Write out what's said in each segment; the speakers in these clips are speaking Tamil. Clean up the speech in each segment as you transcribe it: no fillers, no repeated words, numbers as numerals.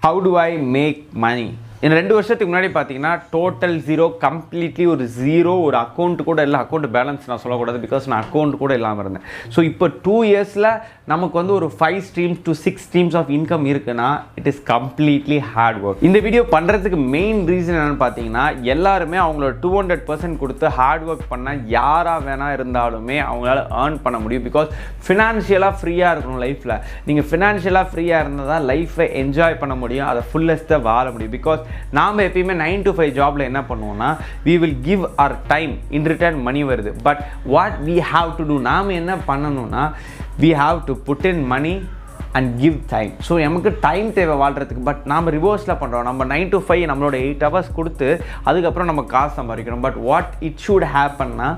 How do I make money? In 2 வருஷத்துக்கு முன்னாடி பார்த்தீங்கன்னா டோட்டல் ஜீரோ, கம்ப்ளீட்லி ஒரு ஜீரோ, ஒரு அக்கௌண்ட் கூட இல்லை. அக்கௌண்ட் பேலன்ஸ் நான் சொல்லக்கூடாது, பிகாஸ் நான் அக்கௌண்ட் கூட இல்லாமல் இருந்தேன். ஸோ இப்போ 2 இயர்ஸில் நமக்கு வந்து ஒரு 5 streams to 6 streams of income இருக்குன்னா it is completely hard work. இந்த வீடியோ பண்ணுறதுக்கு மெயின் ரீசன் என்னென்னு பார்த்தீங்கன்னா, எல்லாருமே அவங்களோட 200% கொடுத்து ஹார்ட் ஒர்க் பண்ணால் யாராக வேணால் இருந்தாலுமே அவங்களால ஏர்ன் பண்ண முடியும். பிகாஸ் ஃபினான்ஷியலாக ஃப்ரீயாக இருக்கணும் லைஃப்பில். நீங்கள் ஃபினான்ஷியலாக ஃப்ரீயாக இருந்தால் தான் லைஃப்பை என்ஜாய் பண்ண முடியும், அதை ஃபுல்லஸ்ட்டாக வாழ முடியும். பிகாஸ் நாம் எப்பயுமே 9 to 5 ஜாபில் என்ன பண்ணுவோம்னா, we will give our time, in return மணி வருது. But what we have to do, நாம் என்ன பண்ணணும்னா, we have to put in money and give time. So நமக்கு டைம் தேவை வாழ்கிறதுக்கு. பட் நாம் ரிவர்ஸில் பண்ணுறோம். நம்ம 9 to 5 நம்மளோட 8 hours கொடுத்து அதுக்கப்புறம் நம்ம காசு சம்பாதிக்கிறோம். பட் வாட் இட் ஷுட் ஹேப்பன்னா,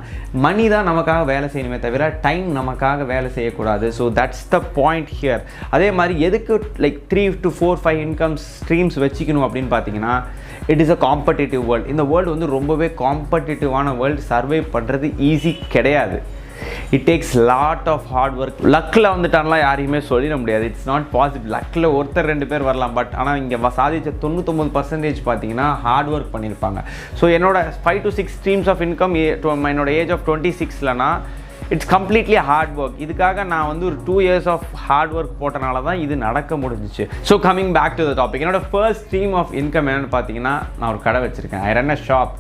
மணி தான் நமக்காக வேலை செய்யணுமே தவிர டைம் நமக்காக வேலை செய்யக்கூடாது. So that's the point here. அதே மாதிரி எதுக்கு லைக் 3 to 4, 5 இன்கம் ஸ்ட்ரீம்ஸ் வச்சுக்கணும் அப்படின்னு பார்த்தீங்கன்னா, it is a competitive world. இந்த வேர்ல்டு வந்து ரொம்பவே காம்படிட்டிவான வேர்ல்டு. சர்வை பண்ணுறது ஈஸி கிடையாது. It takes lot of hard work. லக்கில் வந்துட்டான்லாம் யாரையுமே சொல்லிட முடியாது. It's not possible. லக்கில் ஒருத்தர் 2 பேர் வரலாம். பட் ஆனால் இங்கே சாதிச்ச 99% பார்த்தீங்கன்னா ஹார்ட் ஒர்க் பண்ணியிருப்பாங்க. ஸோ என்னோட 5 to 6 streams ஆஃப் இன்கம் என்னோட ஏஜ் ஆஃப் 26லனா இட்ஸ் கம்ப்ளீட்லி ஹார்ட் ஒர்க். இதுக்காக நான் வந்து ஒரு 2 years ஆஃப் ஹார்ட் ஒர்க் போட்டனால தான் இது நடக்க முடிஞ்சிச்சு. So coming back to the topic, என்னோட ஃபர்ஸ்ட் ஸ்ட்ரீம் ஆஃப் இன்கம் என்னென்னு பார்த்தீங்கன்னா, நான் ஒரு கடை வச்சுருக்கேன். I run a shop.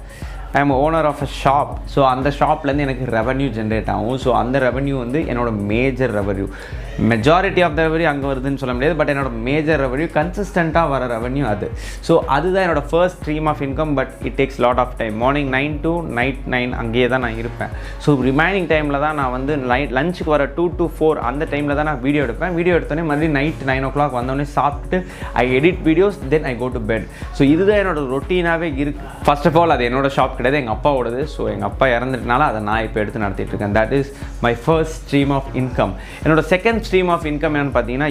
I am owner of a shop. So அந்த ஷாப்லேருந்து எனக்கு ரெவன்யூ ஜென்ரேட் ஆகும். ஸோ அந்த ரெவன்யூ வந்து என்னோடய major revenue. Majority of the revenue அங்கே வருதுன்னு சொல்ல முடியாது. பட் என்னோட மேஜர் ரெவன்யூ, கன்சிஸ்டண்ட்டாக வர ரெவன்யூ அது. ஸோ அதுதான் என்னோடய first stream of income. But it takes lot of time. Morning 9 to night 9 அங்கேயே தான் நான் இருப்பேன். ஸோ ரிமைனிங் டைமில் தான் நான் வந்து லஞ்சுக்கு வர 2 to 4 அந்த டைமில் தான் நான் வீடியோ எடுப்பேன். வீடியோ எடுத்தோடனே மறுபடியும் நைட் 9 o'clock வந்தோடனே சாப்பிட்டு I edit videos, then I go to bed. So இதுதான் என்னோட ரொட்டீனாகவே இருக்குது. ஃபர்ஸ்ட் ஆஃப் ஆல் அது என்னோட ஷாப் கிடையாது, எங்கள் அப்பாவோடது. ஸோ எங்கள் அப்பா இறந்துட்டனால அதை நான் இப்போ எடுத்து நடத்திட்டு இருக்கேன். That is my first stream of income. என்னோட செகண்ட் ஸ்ட்ரீம் ஆஃப் இன்கம் என்னென்னு பார்த்தீங்கன்னா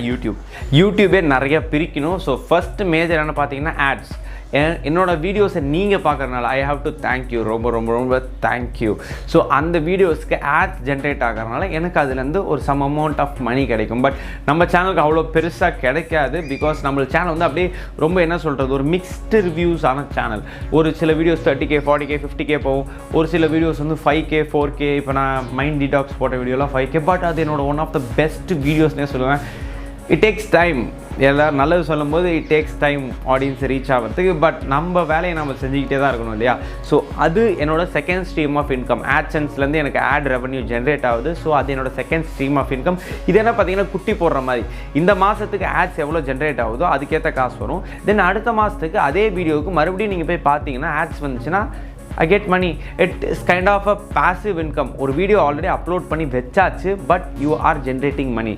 யூடியூபே நிறைய பிரிக்கணும். ஸோ ஃபர்ஸ்ட் மேஜர் என்னென்னு பார்த்தீங்கன்னா ஆட்ஸ். என்னோட வீடியோஸை நீங்கள் பார்க்குறதுனால ஐ ஹாவ் டு தேங்க்யூ, ரொம்ப ரொம்ப ரொம்ப தேங்க்யூ. ஸோ அந்த வீடியோஸ்க்கு ஆட்ஸ் ஜென்ரேட் ஆகிறதுனால எனக்கு அதுலேருந்து ஒரு சம் அமௌண்ட் ஆஃப் மணி கிடைக்கும். பட் நம்ம சேனலுக்கு அவ்வளோ பெருசாக கிடைக்காது. பிகாஸ் நம்ம சேனல் வந்து அப்படியே ரொம்ப என்ன சொல்கிறது, ஒரு மிக்ஸ்டு ரிவ்யூஸ் ஆன சேனல். ஒரு சில வீடியோஸ் 30K 40K 50K போகும். ஒரு சில வீடியோஸ் வந்து 5K 4K. இப்போ நான் மைண்ட் டீடாக்ஸ் போட்ட வீடியோலாம் 5K. பட் அது என்னோட ஒன் ஆஃப் த பெஸ்ட் வீடியோஸ்னே சொல்லுவேன். It takes time. எல்லோரும் நல்லது சொல்லும்போது it takes time audience reach ஆகிறதுக்கு. பட் நம்ம வேலையை நம்ம செஞ்சுக்கிட்டே தான் இருக்கணும் இல்லையா? ஸோ அது என்னோட செகண்ட் ஸ்ட்ரீம் ஆஃப் இன்கம். ஆட்சன்ஸ்லேருந்து எனக்கு ஆட் ரெவன்யூ ஜென்ரேட் ஆகுது. ஸோ அது என்னோட செகண்ட் ஸ்ட்ரீம் ஆஃப் இன்கம். இது என்ன பார்த்தீங்கன்னா, குட்டி போடுற மாதிரி. இந்த மாதத்துக்கு ஆட்ஸ் எவ்வளோ ஜென்ரேட் ஆகுதோ அதுக்கேற்ற காசு வரும். தென் அடுத்த மாதத்துக்கு அதே வீடியோவுக்கு மறுபடியும் நீங்கள் போய் பார்த்தீங்கன்னா ஆட்ஸ் வந்துச்சுன்னா I get money. It is kind of a passive income. ஒரு வீடியோ ஆல்ரெடி அப்லோட் பண்ணி வச்சாச்சு, but you are generating money.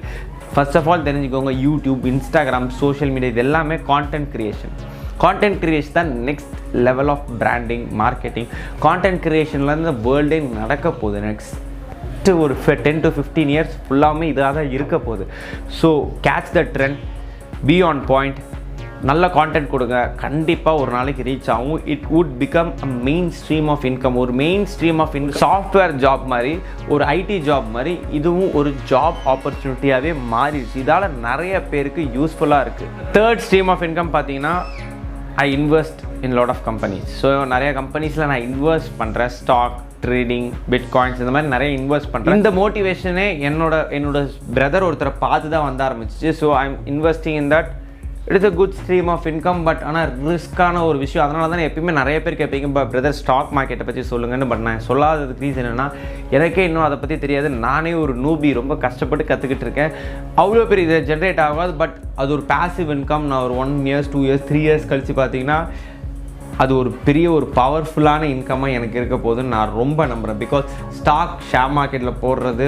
First of all தெரிஞ்சுக்கோங்க, யூடியூப், இன்ஸ்டாகிராம், சோஷியல் மீடியா இது எல்லாமே கான்டென்ட் கிரியேஷன். கான்டென்ட் கிரியேஷன் தான் next level of branding, marketing. Content கிரியேஷன்லேருந்து வேர்ல்டே நடக்க போகுது. நெக்ஸ்ட் ஒரு 10 to 15 years ஃபுல்லாமே இதாக தான் இருக்க போகுது. So catch the trend, be on point, நல்ல கான்டென்ட் கொடுங்க. கண்டிப்பாக ஒரு நாளைக்கு ரீச் ஆகும். It would become a main stream of income. ஒரு main stream of income. Software job மாதிரி, ஒரு ஐடி ஜாப் மாதிரி இதுவும் ஒரு ஜாப் ஆப்பர்ச்சுனிட்டியாகவே மாறிடுச்சு. இதால் நிறைய பேருக்கு யூஸ்ஃபுல்லாக இருக்குது. தேர்ட் ஸ்ட்ரீம் ஆஃப் இன்கம் பார்த்தீங்கன்னா, I invest in lot of companies. So நிறைய கம்பெனிஸில் நான் இன்வெஸ்ட் பண்ணுறேன். ஸ்டாக், ட்ரேடிங், பிட்காயின்ஸ் இந்த மாதிரி நிறைய இன்வெஸ்ட் பண்ணுறேன். இந்த மோட்டிவேஷனே என்னோட பிரதர் ஒருத்தரை பார்த்து தான் வந்த ஆரம்பிச்சிச்சு. So I am investing in that. It is a good stream of income. But ஆனால் ரிஸ்க்கான ஒரு விஷயம். அதனால தான் எப்பயுமே நிறைய பேர் கேட்பீங்க, பிரதர் ஸ்டாக் மார்க்கெட்டை பற்றி சொல்லுங்கன்னு. பட் நான் சொல்லாததுக்கு ரீசன் என்னென்னா, எனக்கே இன்னும் அதை பற்றி தெரியாது. நானே ஒரு நூபி, ரொம்ப கஷ்டப்பட்டு கற்றுக்கிட்டு இருக்கேன். அவ்வளோ பேர் இதை ஜென்ரேட் ஆகாது. பட் அது ஒரு பேசிவ் இன்கம். நான் ஒரு 1 years 2 years 3 years கழித்து பார்த்தீங்கன்னா அது ஒரு பெரிய ஒரு பவர்ஃபுல்லான இன்கமாக எனக்கு இருக்க போகுதுன்னு நான் ரொம்ப நம்புகிறேன். பிகாஸ் ஸ்டாக், ஷேர் மார்க்கெட்டில் போடுறது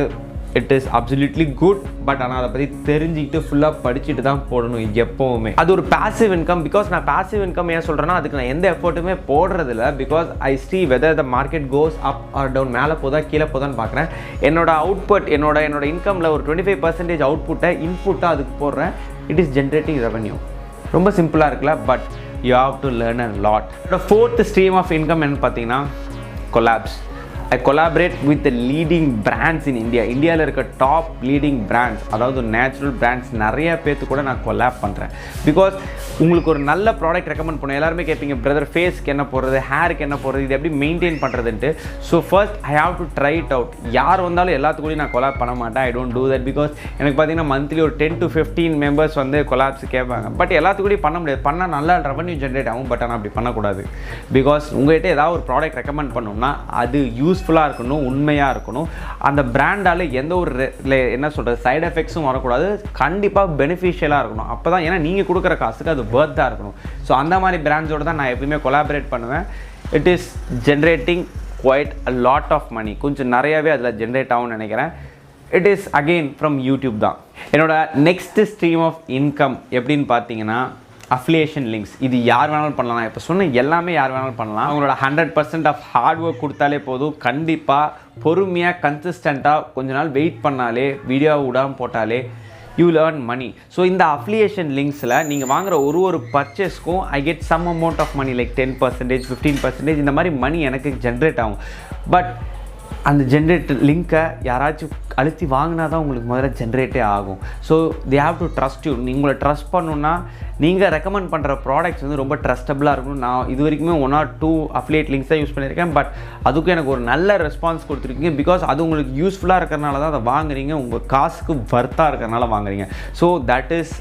it is absolutely good. But ஆனால் அதை பற்றி தெரிஞ்சுக்கிட்டு ஃபுல்லாக படிச்சுட்டு தான் போடணும் எப்போவுமே. அது ஒரு பேசிவ் இன்கம். பிகாஸ் நான் பேசிவ் இன்கம் ஏன் சொல்கிறேன்னா, அதுக்கு நான் எந்த எஃபர்ட்டுமே போடுறதில்ல. Because I see whether the market goes up or down, மேலே போதா கீழே போதான்னு பார்க்குறேன். என்னோட அவுட்புட், என்னோட இன்கமில் ஒரு 25% அவுட்புட்டை இன்புட்டாக அதுக்கு போடுறேன். It is generating revenue. ரொம்ப சிம்பிளாக இருக்குல்ல? But you have to learn a lot. என்னோட ஃபோர்த் ஸ்ட்ரீம் ஆஃப் இன்கம் என்னன்னு பார்த்தீங்கன்னா collapse. I collaborate with the leading brands in India. இந்தியாவில் இருக்க டாப் லீடிங் பிராண்ட்ஸ், அதாவது நேச்சுரல் பிராண்ட்ஸ் நிறைய பேர்த்து கூட நான் கொலாப் பண்ணுறேன். பிகாஸ் உங்களுக்கு ஒரு நல்ல ப்ராடக்ட் ரெக்கமெண்ட் பண்ணுவேன். எல்லாருமே கேட்பீங்க பிரதர் ஃபேஸ்க்கு என்ன போடுறது, ஹேருக்கு என்ன போடுறது, இது எப்படி மெயின்டைன் பண்ணுறதுன்ட்டு. So first I have to try it out. யார் வந்தாலும் எல்லாத்துக்கூடயும் நான் கொலாப் பண்ண மாட்டேன். I don't do that. Because எனக்கு பார்த்தீங்கன்னா மந்த்லி ஒரு 10 to 15 மெம்பர்ஸ் வந்து கொலாப்ஸ் கேட்பாங்க. பட் எல்லாத்துக்கூடயும் பண்ண முடியாது. பண்ணால் நல்லா ரெவன்யூ ஜென்ரேட் ஆகும். பட் ஆனால் அப்படி பண்ணக்கூடாது. பிகாஸ் உங்கள்கிட்ட ஏதாவது ஒரு ப்ராடக்ட் ரெக்கமெண்ட் பண்ணோம்னா அது யூஸ்ஃபுல்லாக இருக்கணும், உண்மையாக இருக்கணும். அந்த பிராண்டால் எந்த ஒரு என்ன சொல்கிறது சைட் எஃபெக்ட்ஸும் வரக்கூடாது. கண்டிப்பாக பெனிஃபிஷியலாக இருக்கணும். அப்போ தான், ஏன்னா நீங்கள் கொடுக்குற காசுக்கு அது வர்த்தாக இருக்கணும். ஸோ அந்த மாதிரி பிராண்ட்ஸோடு தான் நான் எப்பயுமே கொலாபரேட் பண்ணுவேன். It is generating quite a lot of money. கொஞ்சம் நிறையாவே அதில் ஜென்ரேட் ஆகும்னு நினைக்கிறேன். It is again from YouTube தான். என்னோட நெக்ஸ்ட் ஸ்ட்ரீம் ஆஃப் இன்கம் எப்படின்னு பார்த்தீங்கன்னா அஃபிலியேஷன் லிங்க்ஸ். இது யார் வேணாலும் பண்ணலாம். இப்போ சொன்ன எல்லாமே யார் வேணாலும் பண்ணலாம். அவங்களோட 100% ஆஃப் ஹார்ட் ஒர்க் கொடுத்தாலே போதும். கண்டிப்பாக பொறுமையாக கன்சிஸ்டண்ட்டாக கொஞ்ச நாள் வெயிட் பண்ணாலே, வீடியோ விடாமல் போட்டாலே யூ லேர்ன் மணி. ஸோ இந்த அஃபிலியேஷன் லிங்க்ஸில் நீங்கள் வாங்குகிற ஒரு பர்ச்சேஸ்க்கும் I get some amount of money, like 10%, 15% இந்த மாதிரி மணி எனக்கு ஜென்ரேட் ஆகும். பட் அந்த ஜென்ரேட் லிங்க்கை யாராச்சும் அழுத்தி வாங்கினா தான் உங்களுக்கு முதல்ல ஜென்ரேட்டே ஆகும். So they have to trust you. உங்களை ட்ரஸ்ட் பண்ணணுன்னா நீங்கள் ரெக்கமெண்ட் பண்ணுற ப்ராடக்ட்ஸ் வந்து ரொம்ப ட்ரஸ்டபுளாக இருக்கணும். நான் இது வரைக்குமே 1 or 2 அஃபிலியேட் லிங்க்ஸ் தான் யூஸ் பண்ணியிருக்கேன். பட் அதுக்கும் எனக்கு ஒரு நல்ல ரெஸ்பான்ஸ் கொடுத்துருக்கீங்க. பிகாஸ் அது உங்களுக்கு யூஸ்ஃபுல்லாக இருக்கிறனால தான் அதை வாங்குறீங்க. உங்கள் காசுக்கு வர்த்தாக இருக்கிறனால வாங்குறீங்க. So that is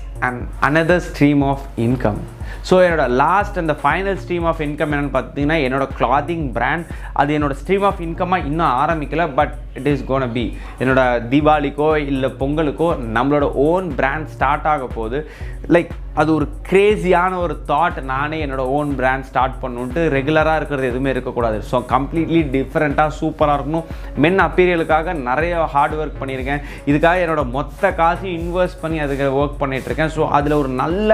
another stream of income. So என்னோட லாஸ்ட் அந்த ஃபைனல் ஸ்ட்ரீம் ஆஃப் இன்கம் என்னென்னு பார்த்தீங்கன்னா என்னோட கிளாத்திங் பிராண்ட். அது என்னோடய ஸ்ட்ரீம் ஆஃப் இன்கமாக இன்னும் ஆரம்பிக்கலை. But it is gonna be என்னோட தீபாவளிக்கோ இல்லை பொங்கலுக்கோ நம்மளோட ஓன் பிராண்ட் ஸ்டார்ட் ஆக போகுது. லைக் அது ஒரு கிரேசியான ஒரு தாட். நானே என்னோடய ஓன் பிராண்ட் ஸ்டார்ட் பண்ணணுன்ட்டு. ரெகுலராக இருக்கிறது எதுவுமே இருக்கக்கூடாது. ஸோ கம்ப்ளீட்லி டிஃப்ரெண்ட்டாக சூப்பராக இருக்கணும். மென் அப்பீரியலுக்காக நிறைய ஹார்ட் ஒர்க் பண்ணியிருக்கேன். இதுக்காக என்னோடய மொத்த காசு இன்வெஸ்ட் பண்ணி அதுக்கு ஒர்க் பண்ணிகிட்ருக்கேன். ஸோ அதில் ஒரு நல்ல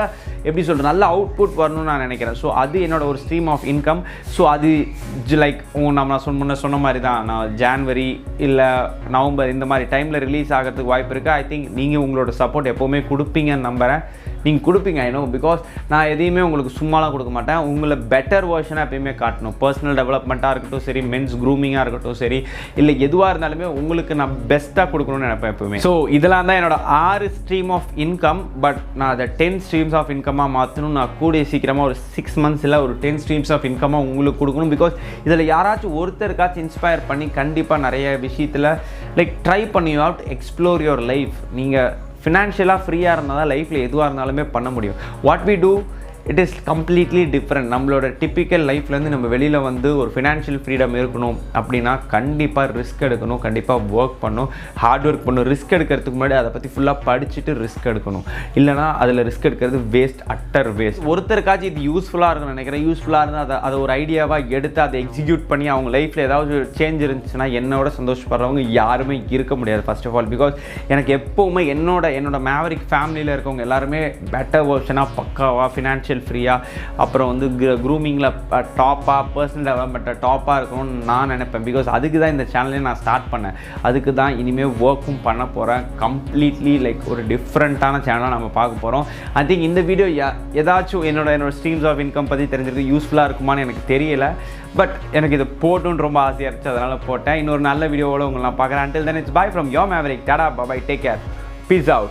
எப்படி சொல்கிறது நல்ல அவுட்புட் வரணும்னு நான் நினைக்கிறேன். ஸோ அது என்னோட ஒரு ஸ்ட்ரீம் ஆஃப் இன்கம். ஸோ அது லைக் நான் சொன்ன மாதிரி தான். நான் ஜான்வரி இல்லை நவம்பர் இந்த மாதிரி டைமில் ரிலீஸ் ஆகிறதுக்கு வாய்ப்பு இருக்குது. ஐ திங்க் நீங்கள் உங்களோட சப்போர்ட் எப்போவுமே கொடுப்பீங்கன்னு நம்புகிறேன். நீங்கள் கொடுப்பீங்க. I know. பிகாஸ் நான் எதையுமே உங்களுக்கு சும்மாலாம் கொடுக்க மாட்டேன். உங்களை பெட்டர் வெர்ஷனாக எப்பயுமே காட்டணும். பர்சனல் டெவலப்மெண்ட்டாக இருக்கட்டும் சரி, மென்ஸ் க்ரூமிங்காக இருக்கட்டும் சரி, இல்லை எதுவாக இருந்தாலுமே உங்களுக்கு நான் பெஸ்ட்டாக கொடுக்கணும்னு நினைப்பேன் எப்போவுமே. ஸோ இதெல்லாம் தான் என்னோட 6 ஸ்ட்ரீம் ஆஃப் இன்கம். பட் நான் அதை 10 ஸ்ட்ரீம்ஸ் ஆஃப் இன்கமாக மாற்றணும். நான் கூடிய சீக்கிரமாக ஒரு 6 months இல்லை ஒரு 10 ஸ்ட்ரீம்ஸ் ஆஃப் இன்கமாக உங்களுக்கு கொடுக்கணும். பிகாஸ் இதில் யாராச்சும் ஒருத்தருக்காச்சும் இன்ஸ்பயர் பண்ணி கண்டிப்பாக நிறைய விஷயத்தில் லைக் ட்ரை பண்ணி you have to explore your life. நீங்கள் ஃபினான்ஷியலாக ஃப்ரீயாக இருந்தால் தான் லைஃப்பில் எதுவாக இருந்தாலுமே பண்ண முடியும். What we do it is completely different. நம்மளோட டிப்பிக்கல் லைஃப்லேருந்து நம்ம வெளியில் வந்து ஒரு ஃபினான்ஷியல் ஃப்ரீடம் இருக்கணும் அப்படின்னா கண்டிப்பாக ரிஸ்க் எடுக்கணும், கண்டிப்பாக ஒர்க் பண்ணணும், ஹார்ட் ஒர்க் பண்ணணும். ரிஸ்க் எடுக்கிறதுக்கு முன்னாடி அதை பற்றி ஃபுல்லாக படிச்சுட்டு ரிஸ்க் எடுக்கணும். இல்லைனா அதில் ரிஸ்க் எடுக்கிறது வேஸ்ட், அட்டர் வேஸ்ட். ஒருத்தருக்காச்சும் இது யூஸ்ஃபுல்லாக இருக்குன்னு நினைக்கிறேன். யூஸ்ஃபுல்லாக இருந்தால் அதை ஒரு ஐடியாவாக எடுத்து அதை எக்ஸிக்யூட் பண்ணி அவங்க லைஃப்பில் ஏதாவது சேஞ்ச் இருந்துச்சுன்னா என்னோட சந்தோஷப்படுறவங்க யாருமே இருக்க முடியாது. ஃபர்ஸ்ட் ஆஃப் ஆல் பிகாஸ் எனக்கு எப்போவுமே என்னோட மேவரிக் ஃபேமிலியில் இருக்கவங்க எல்லாருமே பெட்டர் வெர்ஷனாக பக்காவாக ஃபினான்ஷியல் ஃப்ரீயாக அப்புறம் வந்து க்ரூமிங்கில் டாப்பாக பர்சனல் டெவலப்மெண்ட்டில் டாப்பாக இருக்கணும்னு நான் நினைப்பேன். பிகாஸ் அதுக்கு தான் இந்த சேனலே நான் ஸ்டார்ட் பண்ணேன். அதுக்கு தான் இனிமேல் ஒர்க்கும் பண்ண போகிறேன். கம்ப்ளீட்லி லைக் ஒரு டிஃப்ரெண்ட்டான சேனலாக நம்ம பார்க்க போகிறோம். ஐ திங்க் இந்த வீடியோ ஏதாச்சும் என்னோட ஸ்ட்ரீம்ஸ் ஆஃப் இன்கம் பற்றி தெரிஞ்சிருக்கு யூஸ்ஃபுல்லாக இருக்குமான்னு எனக்கு தெரியல. பட் எனக்கு இதை போட்டுன்னு ரொம்ப ஆசையாக இருந்துச்சு, அதனால் போட்டேன். இன்னொரு நல்ல வீடியோவோட உங்களை நான் பார்க்குறேன். Until then, it's bye from your Maverick. Tada, bye bye, take care, peace out.